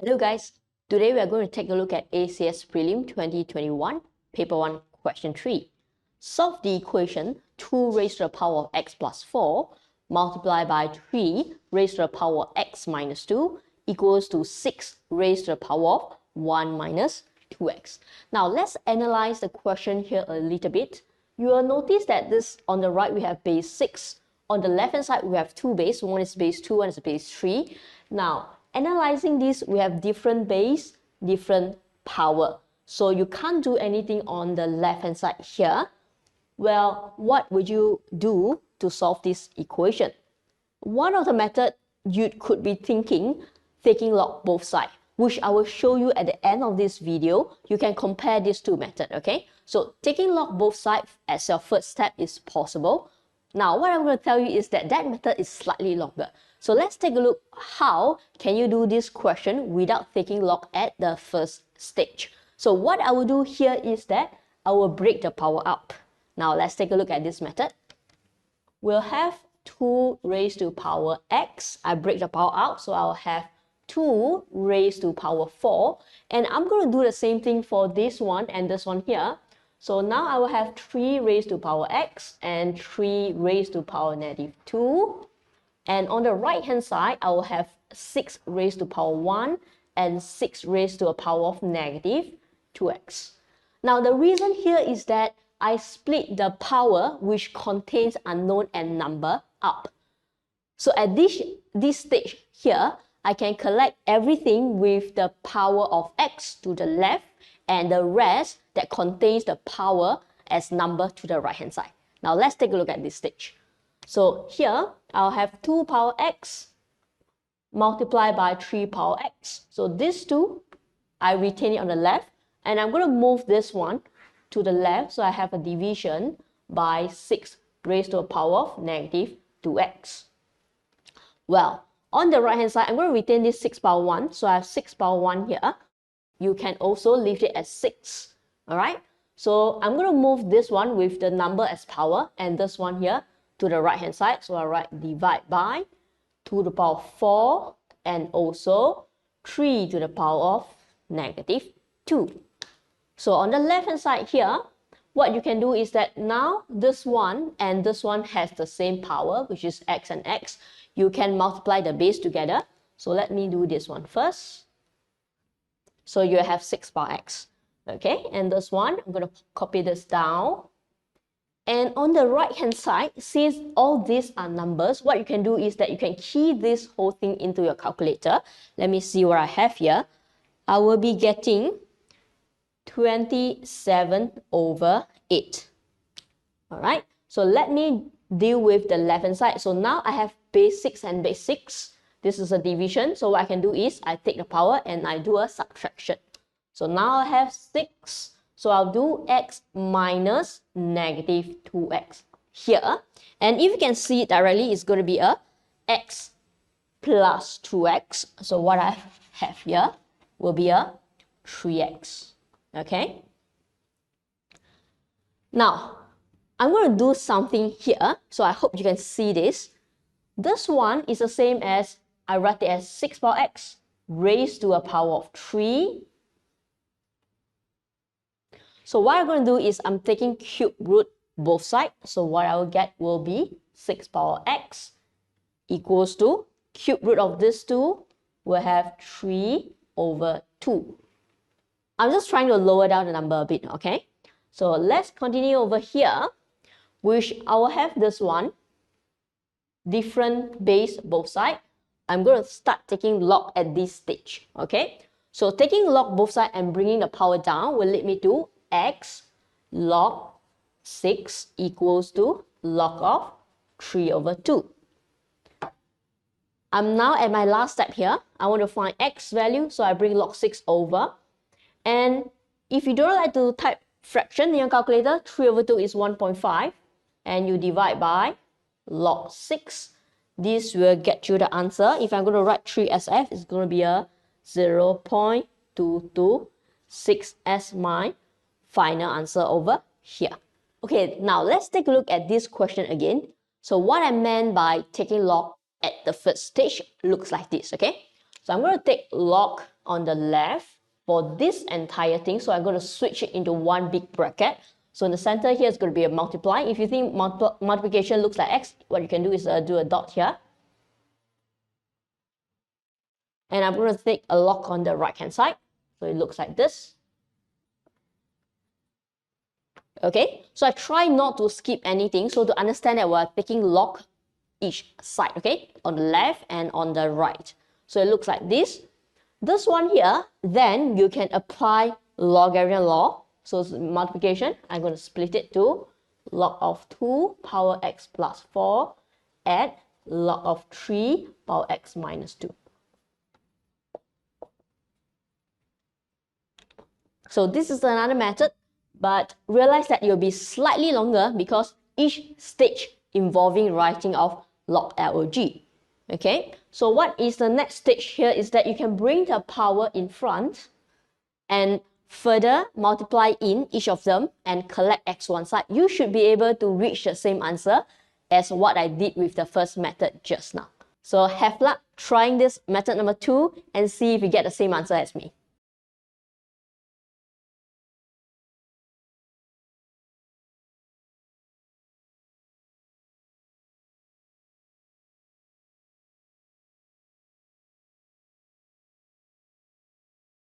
Hello guys, today we are going to take a look at ACS Prelim 2021, Paper 1, Question 3. Solve the equation 2 raised to the power of x plus 4 multiplied by 3 raised to the power of x minus 2 equals to 6 raised to the power of 1 minus 2x. Now let's analyze the question here a little bit. You will notice that this on the right we have base 6. On the left hand side we have two base, one is base 2, one is base 3. Now analyzing this, we have different base, different power. So you can't do anything on the left hand side here. Well, what would you do to solve this equation? One of the methods you could be thinking, taking log both sides, which I will show you at the end of this video. You can compare these two methods, okay? So taking log both sides as your first step is possible. Now, what I'm going to tell you is that method is slightly longer. So let's take a look how can you do this question without taking log at the first stage. So what I will do here is that I will break the power up. Now let's take a look at this method. We'll have 2 raised to power x. I break the power out, so I'll have 2 raised to power 4. And I'm going to do the same thing for this one and this one here. So now I will have 3 raised to power x and 3 raised to power negative 2. And on the right hand side, I will have 6 raised to power 1 and 6 raised to a power of negative 2x. Now the reason here is that I split the power which contains unknown and number up. So at this stage here, I can collect everything with the power of x to the left and the rest that contains the power as number to the right hand side. Now let's take a look at this stage. So here, I'll have 2 power x multiplied by 3 power x. So these two, I retain it on the left, and I'm going to move this one to the left, so I have a division by 6 raised to a power of negative 2x. Well, on the right hand side, I'm going to retain this 6 power 1, so I have 6 power 1 here. You can also leave it as 6, alright? So I'm going to move this one with the number as power, and this one here to the right hand side. So I write divide by 2 to the power of 4 and also 3 to the power of negative 2. So on the left hand side here, what you can do is that now this one and this one has the same power, which is x and x. You can multiply the base together. So let me do this one first. So you have 6 power x. Okay, and this one, I'm going to copy this down. And on the right hand side, since all these are numbers, what you can do is that you can key this whole thing into your calculator. Let me see what I have here. I will be getting 27 over 8. Alright, so let me deal with the left hand side. So now I have base 6 and base 6. This is a division. So what I can do is I take the power and I do a subtraction. So now I have 6. So I'll do x minus negative 2x here. And if you can see it directly, it's going to be a x plus 2x. So what I have here will be a 3x. Okay? Now, I'm going to do something here. So I hope you can see this. This one is the same as, I write it as 6 power x raised to a power of 3. So what I'm going to do is I'm taking cube root both sides. So what I will get will be 6 power x equals to cube root of this 2 will have 3 over 2. I'm just trying to lower down the number a bit, okay? So let's continue over here, which I will have this one, different base both sides. I'm going to start taking log at this stage, okay? So taking log both sides and bringing the power down will lead me to x log 6 equals to log of 3 over 2. I'm now at my last step here. I want to find x value, so I bring log 6 over. And if you don't like to type fraction in your calculator, 3 over 2 is 1.5. And you divide by log 6. This will get you the answer. If I'm going to write 3 as f, it's going to be a 0.226 as my final answer over here. Okay, now let's take a look at this question again. So what I meant by taking log at the first stage looks like this, okay? So I'm going to take log on the left for this entire thing. So I'm going to switch it into one big bracket. So in the center here is going to be a multiply. If you think multiplication looks like x, what you can do is do a dot here. And I'm going to take a log on the right hand side. So it looks like this. Okay, so I try not to skip anything. So to understand that we're taking log each side, okay, on the left and on the right. So it looks like this. This one here, then you can apply logarithm law. So multiplication, I'm going to split it to log of 2 power x plus 4 at log of 3 power x minus 2. So this is another method, but realize that it will be slightly longer because each stage involving writing of log log. Okay, so what is the next stage here is that you can bring the power in front and further multiply in each of them and collect x one side. You should be able to reach the same answer as what I did with the first method just now. So have luck trying this method number 2 and see if you get the same answer as me.